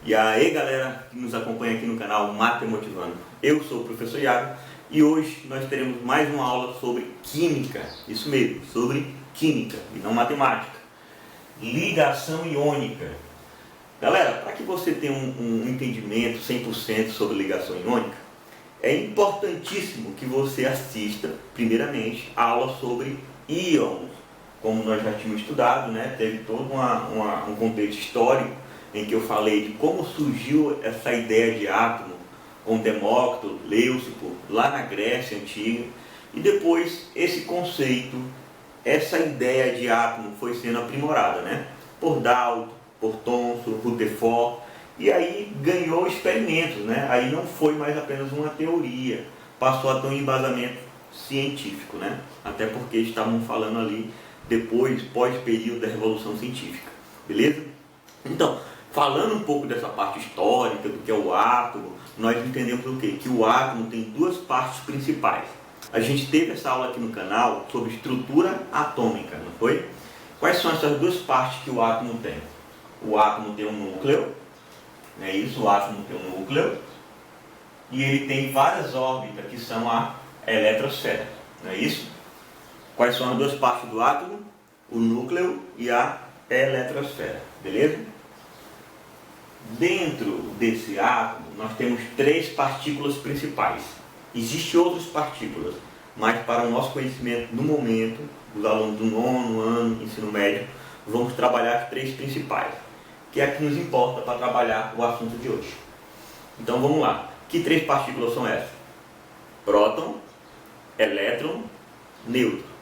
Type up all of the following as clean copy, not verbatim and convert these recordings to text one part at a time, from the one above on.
E aí galera que nos acompanha aqui no canal Mate Motivando, eu sou o professor Iago e hoje nós teremos mais uma aula sobre química, isso mesmo, sobre química e não matemática, ligação iônica. Galera, para que você tenha um entendimento 100% sobre ligação iônica, é importantíssimo que você assista primeiramente a aula sobre íons, como nós já tínhamos estudado, né? Teve todo um contexto histórico em que eu falei de como surgiu essa ideia de átomo com Demócrito, Leucipo, lá na Grécia Antiga, e depois esse conceito, essa ideia de átomo foi sendo aprimorada, né? Por Dalton, por Thomson, Rutherford, e aí ganhou experimentos, né? Aí não foi mais apenas uma teoria, passou a ter um embasamento científico, né? Até porque estavam falando ali depois, pós-período da Revolução Científica, beleza? Então, falando um pouco dessa parte histórica, do que é o átomo, nós entendemos o quê? Que o átomo tem duas partes principais. A gente teve essa aula aqui no canal sobre estrutura atômica, não foi? Quais são essas duas partes que o átomo tem? O átomo tem um núcleo, não é isso? O átomo tem um núcleo e ele tem várias órbitas que são a eletrosfera, não é isso? Quais são as duas partes do átomo? O núcleo e a eletrosfera, beleza? Dentro desse átomo, nós temos três partículas principais. Existem outras partículas, mas para o nosso conhecimento no momento, dos alunos do nono ano, ensino médio, vamos trabalhar as três principais, que é a que nos importa para trabalhar o assunto de hoje. Então vamos lá. Que três partículas são essas? Próton, elétron, nêutron.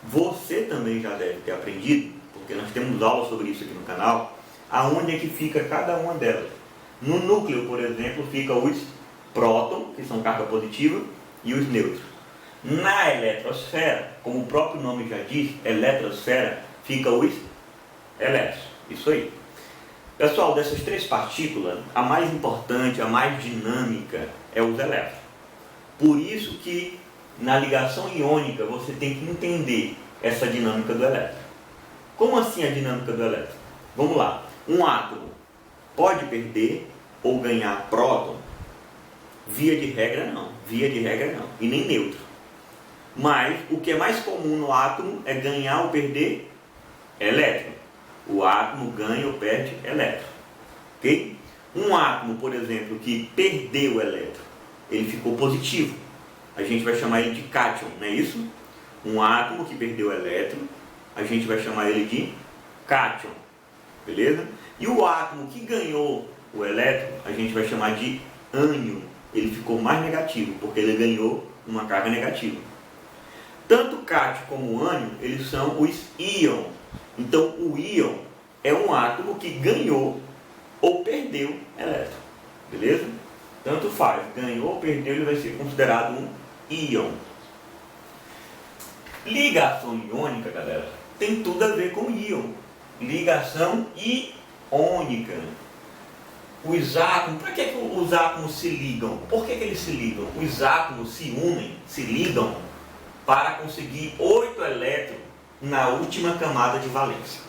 Você também já deve ter aprendido, porque nós temos aula sobre isso aqui no canal, aonde é que fica cada uma delas. No núcleo, por exemplo, fica os prótons, que são carga positiva, e os nêutrons. Na eletrosfera, como o próprio nome já diz, eletrosfera, fica os elétrons. Isso aí. Pessoal, dessas três partículas, a mais importante, a mais dinâmica é os elétrons. Por isso que na ligação iônica você tem que entender essa dinâmica do elétron. Como assim a dinâmica do elétron? Vamos lá. Um átomo pode perder ou ganhar próton? Via de regra não. E nem nêutron. Mas o que é mais comum no átomo é ganhar ou perder elétron. O átomo ganha ou perde elétron. Ok? Um átomo, por exemplo, que perdeu o elétron, ele ficou positivo. A gente vai chamar ele de cátion, não é isso? Um átomo que perdeu o elétron, a gente vai chamar ele de cátion. Beleza? E o átomo que ganhou o elétron, a gente vai chamar de ânion. Ele ficou mais negativo, porque ele ganhou uma carga negativa. Tanto o cátion como o ânion, eles são os íons. Então, o íon é um átomo que ganhou ou perdeu elétron. Beleza? Tanto faz, ganhou ou perdeu, ele vai ser considerado um íon. Ligação iônica, galera, tem tudo a ver com íon. Ligação iônica. Os átomos, para que os átomos se ligam? Por que eles se ligam? Os átomos se unem, se ligam para conseguir 8 elétrons na última camada de valência.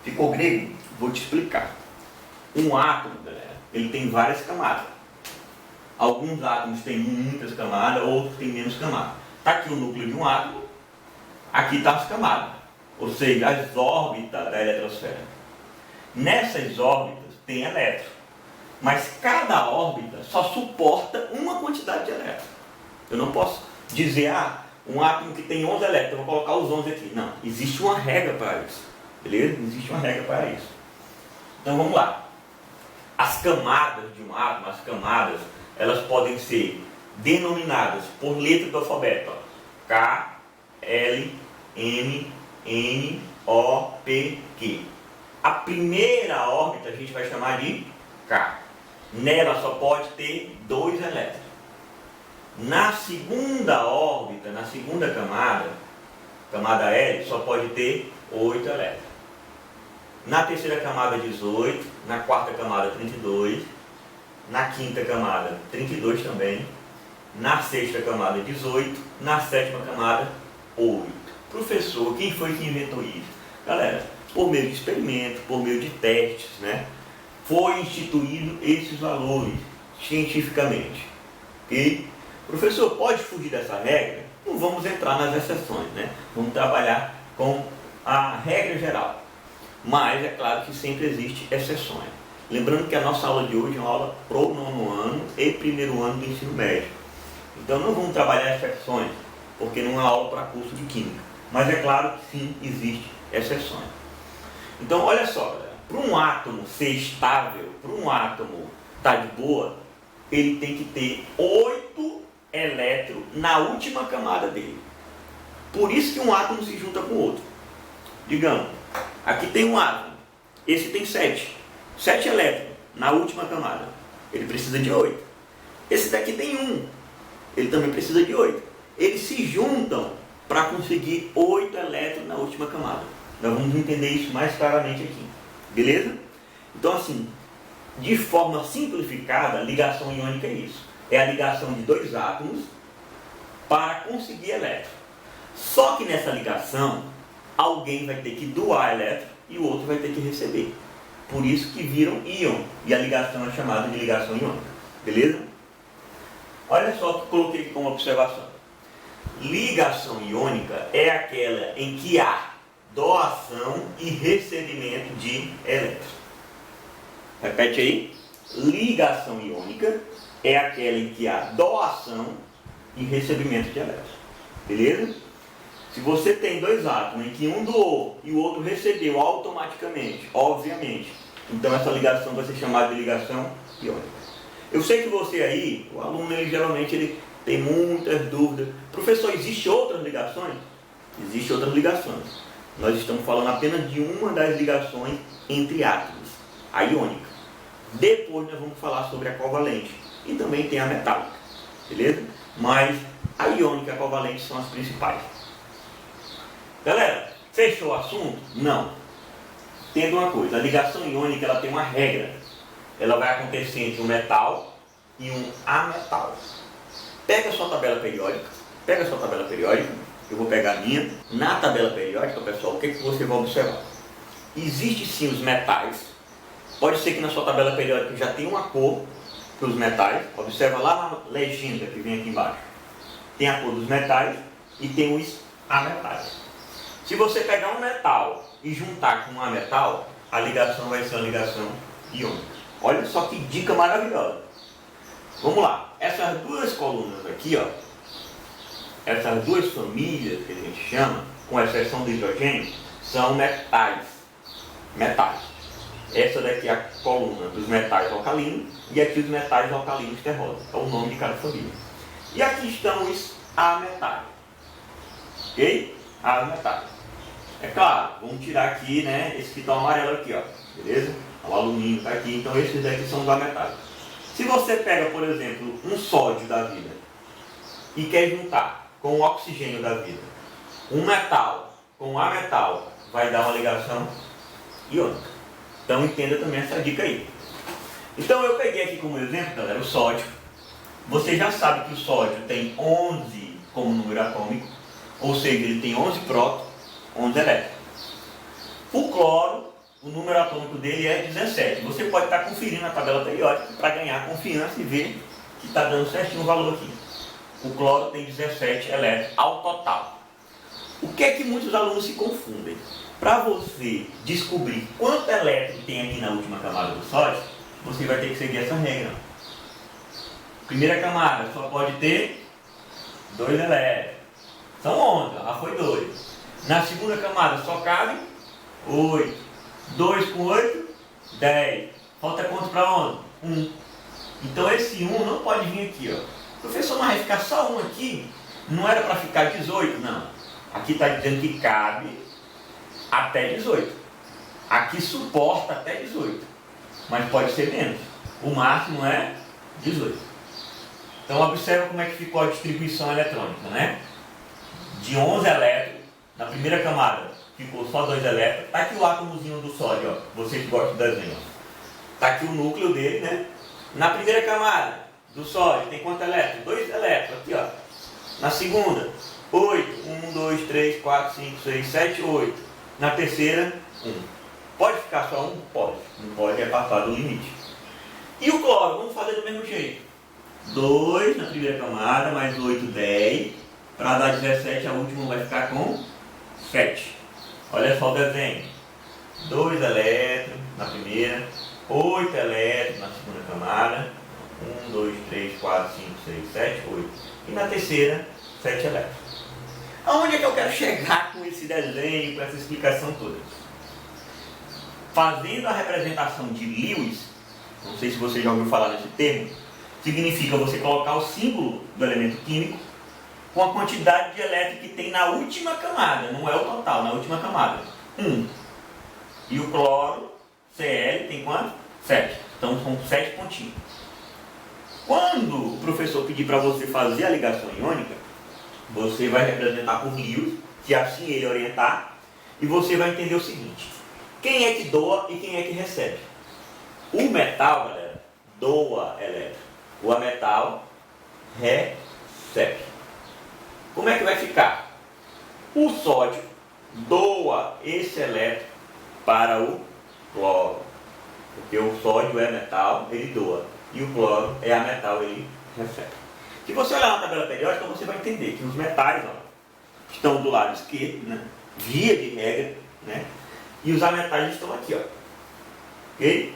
Ficou grego? Vou te explicar. Um átomo, galera, ele tem várias camadas. Alguns átomos têm muitas camadas, outros têm menos camadas. Está aqui o núcleo de um átomo, aqui estão as camadas, ou seja, as órbitas da eletrosfera. Nessas órbitas tem elétrons, mas cada órbita só suporta uma quantidade de elétrons. Eu não posso dizer, um átomo que tem 11 elétrons, eu vou colocar os 11 aqui. Não, existe uma regra para isso, beleza? Existe uma regra para isso. Então vamos lá. As camadas de um átomo, elas podem ser denominadas por letra do alfabeto. K, L, M, N, O, P, Q. A primeira órbita a gente vai chamar de K. Nela só pode ter 2 elétrons. Na segunda órbita, na segunda camada L, só pode ter 8 elétrons. Na terceira camada 18, na quarta camada 32, na quinta camada 32 também, na sexta camada 18, na sétima camada 8. Professor, quem foi que inventou isso? Galera, por meio de experimento, por meio de testes, né? foi instituído esses valores cientificamente. Ok? Professor, pode fugir dessa regra? Não vamos entrar nas exceções, né? Vamos trabalhar com a regra geral. Mas é claro que sempre existe exceções. Lembrando que a nossa aula de hoje é uma aula pro nono ano e primeiro ano do ensino médio. Então não vamos trabalhar exceções, porque não é aula para curso de química. Mas é claro que sim, existe exceções. Então olha só, galera, para um átomo ser estável, para um átomo estar de boa, ele tem que ter 8 elétrons na última camada dele. Por isso que um átomo se junta com o outro. Digamos, aqui tem um átomo, esse tem 7 elétrons na última camada, ele precisa de 8. Esse daqui tem 1, ele também precisa de 8. Eles se juntam para conseguir 8 elétrons na última camada. Nós vamos entender isso mais claramente aqui, beleza? Então assim, de forma simplificada, ligação iônica é isso. É a ligação de 2 átomos para conseguir elétron. Só que nessa ligação, alguém vai ter que doar elétron e o outro vai ter que receber. Por isso que viram íon, e a ligação é chamada de ligação iônica. Beleza? Olha só que eu coloquei aqui como observação. Ligação iônica é aquela em que há doação e recebimento de elétrons. Repete aí. Ligação iônica é aquela em que há doação e recebimento de elétrons. Beleza? Se você tem 2 átomos em que um doou e o outro recebeu automaticamente, obviamente, então essa ligação vai ser chamada de ligação iônica. Eu sei que você aí, o aluno, ele tem muitas dúvidas. Professor, existem outras ligações? Existem outras ligações. Nós estamos falando apenas de uma das ligações entre átomos, a iônica. Depois nós vamos falar sobre a covalente e também tem a metálica, beleza? Mas a iônica e a covalente são as principais. Galera, fechou o assunto? Não. Entenda uma coisa, a ligação iônica ela tem uma regra. Ela vai acontecer entre um metal e um ametal. Pega a sua tabela periódica, eu vou pegar a minha. Na tabela periódica, pessoal, o que você vai observar? Existem sim os metais. Pode ser que na sua tabela periódica já tenha uma cor para os metais. Observa lá na legenda que vem aqui embaixo. Tem a cor dos metais e tem os ametais. Se você pegar um metal e juntar com um ametal, a ligação vai ser uma ligação iônica. Olha só que dica maravilhosa. Vamos lá. Essas 2 colunas aqui, ó, essas 2 famílias que a gente chama, com exceção do hidrogênio, são metais. Essa daqui é a coluna dos metais alcalinos e aqui os metais alcalinos terrosos. É o nome de cada família. E aqui estão os ametais. Ok? Ametais. É claro, vamos tirar aqui, né, esse que está amarelo aqui, ó. Beleza? O alumínio está aqui, então esses daqui são os ametais. Se você pega, por exemplo, um sódio da vida e quer juntar com o oxigênio da vida, um metal com um ametal vai dar uma ligação iônica. Então entenda também essa dica aí. Então eu peguei aqui como exemplo, galera, o sódio. Você já sabe que o sódio tem 11 como número atômico, ou seja, ele tem 11 prótons, 11 elétrons. O cloro, o número atômico dele é 17. Você pode estar conferindo a tabela periódica para ganhar confiança e ver que está dando certinho o valor aqui. O cloro tem 17 elétrons ao total. O que é que muitos alunos se confundem? Para você descobrir quanto elétron tem aqui na última camada do sódio, você vai ter que seguir essa regra. Primeira camada só pode ter 2 elétrons. São 11, já foi 2. Na segunda camada só cabe 8. 2 com 8, 10. Falta quanto para 11? 1. Então esse 1 não pode vir aqui, ó. Professor, mas vai ficar só 1 aqui? Não era para ficar 18? Não. Aqui está dizendo que cabe até 18. Aqui suporta até 18. Mas pode ser menos. O máximo é 18. Então observa como é que ficou a distribuição eletrônica, né? De 11 elétrons, na primeira camada ficou só 2 elétrons. Está aqui o átomozinho do sódio, ó. Você que gosta do desenho. Está aqui o núcleo dele, né? Na primeira camada do sódio tem quantos elétrons? 2 elétrons, aqui, ó. Na segunda, 8. 1, 2, 3, 4, 5, 6, 7, 8. Na terceira, 1. Pode ficar só um? Pode. Não pode, é passado o limite. E o cloro? Vamos fazer do mesmo jeito. 2 na primeira camada, mais 8, 10. Para dar 17, a última vai ficar com 7. Olha só o desenho. 2 elétrons na primeira, 8 elétrons na segunda camada. 1, 2, 3, 4, 5, 6, 7, 8. E na terceira, 7 elétrons. Aonde é que eu quero chegar com esse desenho, com essa explicação toda? Fazendo a representação de Lewis, não sei se você já ouviu falar nesse termo, significa você colocar o símbolo do elemento químico com a quantidade de elétrons que tem na última camada, não é o total, na última camada. 1. E o cloro, Cl, tem quanto? 7. Então são 7 pontinhos. Quando o professor pedir para você fazer a ligação iônica, você vai representar por Lewis, se assim ele orientar, e você vai entender o seguinte: quem é que doa e quem é que recebe? O metal, galera, doa elétron. O ametal recebe. Como é que vai ficar? O sódio doa esse elétron para o cloro. Porque o sódio é metal, ele doa. E o cloro é ametal, ele recebe. Se você olhar na tabela periódica, você vai entender que os metais, ó, estão do lado esquerdo, né? Via de regra, né? E os ametais estão aqui, ó. Ok?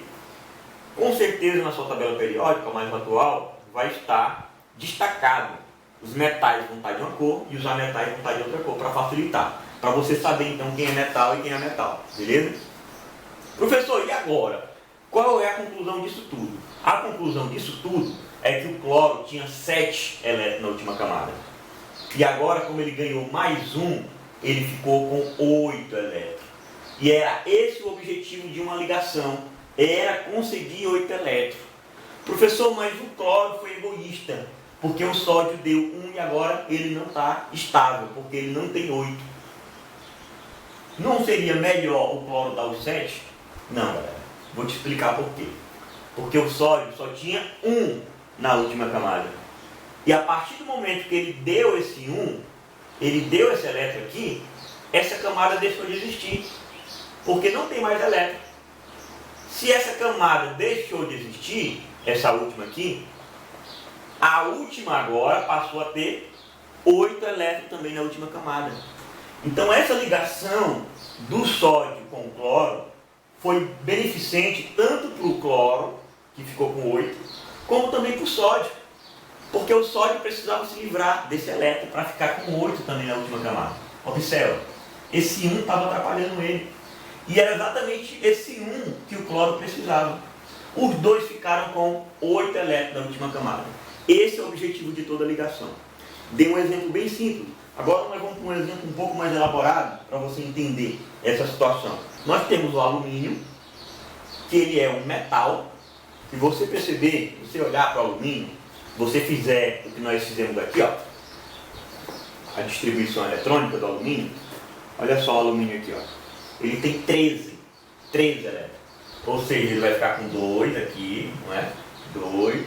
Com certeza na sua tabela periódica, mais atual, vai estar destacado. Os metais vão estar de uma cor e os ametais vão estar de outra cor, para facilitar. Para você saber então quem é metal e quem é ametal. Beleza? Professor, e agora? Qual é a conclusão disso tudo? A conclusão disso tudo é que o cloro tinha 7 elétrons na última camada. E agora, como ele ganhou mais um, ele ficou com 8 elétrons. E era esse o objetivo de uma ligação, era conseguir 8 elétrons. Professor, mas o cloro foi egoísta, porque o sódio deu 1 e agora ele não está estável, porque ele não tem 8. Não seria melhor o cloro dar os 7? Não, galera. Vou te explicar por quê. Porque o sódio só tinha 1 na última camada. E a partir do momento que ele deu esse 1, ele deu esse elétron aqui, essa camada deixou de existir. Porque não tem mais elétron. Se essa camada deixou de existir, essa última aqui, a última agora passou a ter 8 elétrons também na última camada. Então essa ligação do sódio com o cloro foi beneficente tanto para o cloro, que ficou com 8, como também para o sódio. Porque o sódio precisava se livrar desse elétron para ficar com 8 também na última camada. Observa, esse 1 estava atrapalhando ele. E era exatamente esse 1 que o cloro precisava. Os dois ficaram com 8 elétrons na última camada. Esse é o objetivo de toda a ligação. Dei um exemplo bem simples. Agora nós vamos para um exemplo um pouco mais elaborado para você entender essa situação. Nós temos o alumínio, que ele é um metal. Se você perceber, se você olhar para o alumínio, você fizer o que nós fizemos aqui, ó, a distribuição eletrônica do alumínio, olha só o alumínio aqui, ó. Ele tem 13 elétrons. Ou seja, ele vai ficar com 2 aqui, não é? 2,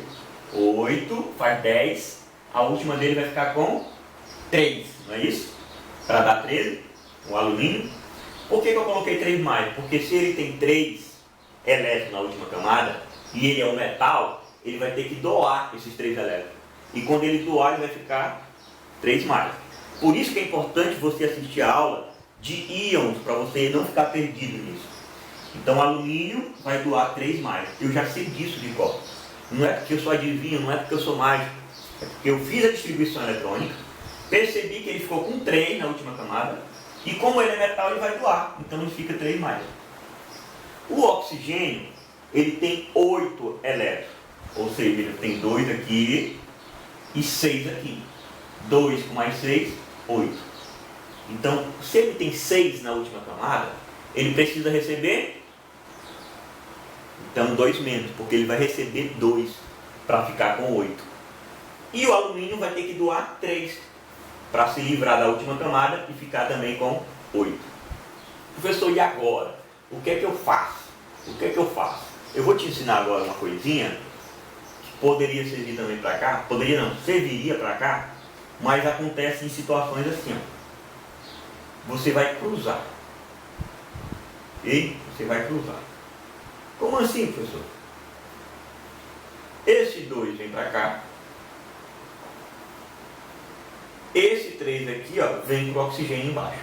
8, faz 10. A última dele vai ficar com 3, não é isso? Para dar 13, o alumínio. Por que eu coloquei 3 mais? Porque se ele tem 3 elétrons na última camada, e ele é um metal, ele vai ter que doar esses 3 elétrons. E quando ele doar, ele vai ficar 3 mais. Por isso que é importante você assistir a aula de íons, para você não ficar perdido nisso. Então, alumínio vai doar 3 mais. Eu já sei disso de cor. Não é porque eu sou adivinho, não é porque eu sou mágico. É porque eu fiz a distribuição eletrônica, percebi que ele ficou com 3 na última camada, e como ele é metal, ele vai doar. Então, ele fica 3 mais. O oxigênio, ele tem 8 elétrons. Ou seja, ele tem 2 aqui e 6 aqui. 2 com mais 6, 8. Então, se ele tem 6 na última camada, ele precisa receber, então 2 menos, porque ele vai receber 2 para ficar com 8. E o alumínio vai ter que doar 3 para se livrar da última camada e ficar também com 8. Professor, e agora? O que é que eu faço? O que é que eu faço? Eu vou te ensinar agora uma coisinha que poderia servir também para cá, poderia não, serviria para cá, mas acontece em situações assim, ó. Você vai cruzar. E você vai cruzar. Como assim, professor? Esse 2 vem para cá. Esse 3 aqui, ó, vem para o oxigênio embaixo.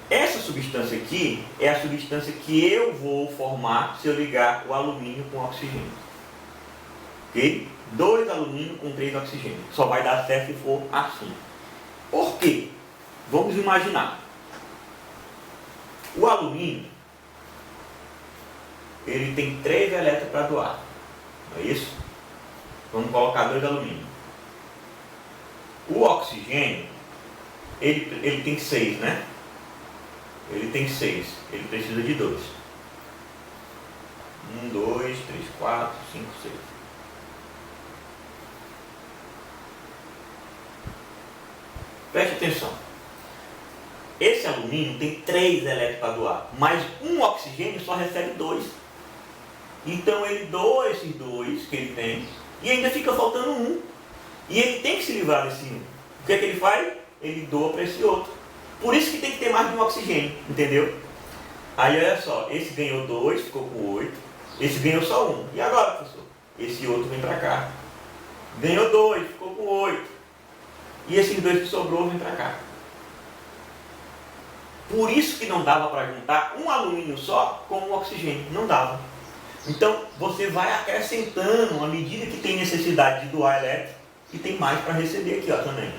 Essa substância aqui é a substância que eu vou formar se eu ligar o alumínio com oxigênio. Ok? 2 alumínio com 3 oxigênio. Só vai dar certo se for assim. Por quê? Vamos imaginar. O alumínio, ele tem 3 elétrons para doar. Não é isso? Vamos colocar 2 alumínio. O oxigênio, ele tem 6, né? Ele tem 6. Ele precisa de 2. 1, 2, 3, 4, 5, 6. Preste atenção. Esse alumínio tem 3 elétrons para doar, mas um oxigênio só recebe 2. Então ele doa esses 2 que ele tem e ainda fica faltando 1. E ele tem que se livrar desse 1. O que é que ele faz? Ele doa para esse outro. Por isso que tem que ter mais de um oxigênio, entendeu? Aí olha só, esse ganhou 2, ficou com 8. Esse ganhou só 1. E agora, professor? Esse outro vem para cá. Ganhou 2, ficou com 8. E esses 2 que sobrou vem para cá. Por isso que não dava para juntar um alumínio só com um oxigênio. Não dava. Então você vai acrescentando à medida que tem necessidade de doar elétron e tem mais para receber aqui, ó, também.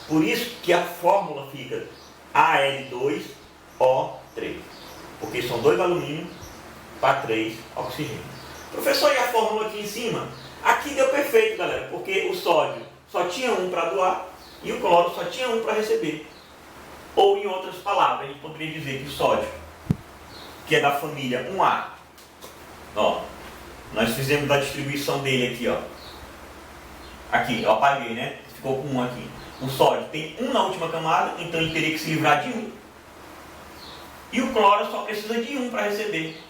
Por isso que a fórmula fica Al2O3. Porque são 2 alumínio para 3 oxigênio. Professor, e a fórmula aqui em cima? Aqui deu perfeito, galera, porque o sódio só tinha 1 para doar e o cloro só tinha 1 para receber. Ou em outras palavras, a gente poderia dizer que o sódio, que é da família 1A, ó, nós fizemos a distribuição dele aqui, ó. Aqui, eu apaguei, né? Ficou com 1 aqui. O sódio tem 1 na última camada, então ele teria que se livrar de 1. E o cloro só precisa de 1 para receber.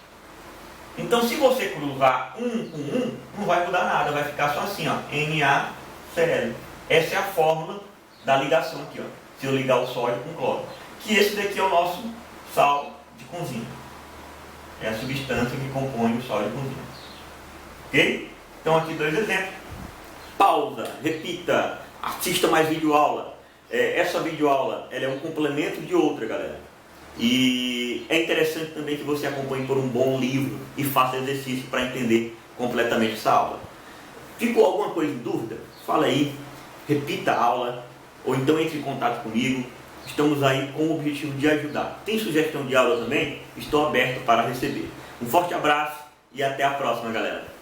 Então, se você cruzar 1 com 1, não vai mudar nada, vai ficar só assim, ó, NaCl. Essa é a fórmula da ligação aqui, ó. Se eu ligar o sódio com o cloro. Que esse daqui é o nosso sal de cozinha. É a substância que compõe o sal de cozinha. Ok? Então, aqui 2 exemplos. Pausa, repita, assista mais videoaula. Essa videoaula ela é um complemento de outra, galera. E é interessante também que você acompanhe por um bom livro e faça exercício para entender completamente essa aula. Ficou alguma coisa em dúvida? Fala aí, repita a aula, ou então entre em contato comigo. Estamos aí com o objetivo de ajudar. Tem sugestão de aula também? Estou aberto para receber. Um forte abraço e até a próxima, galera.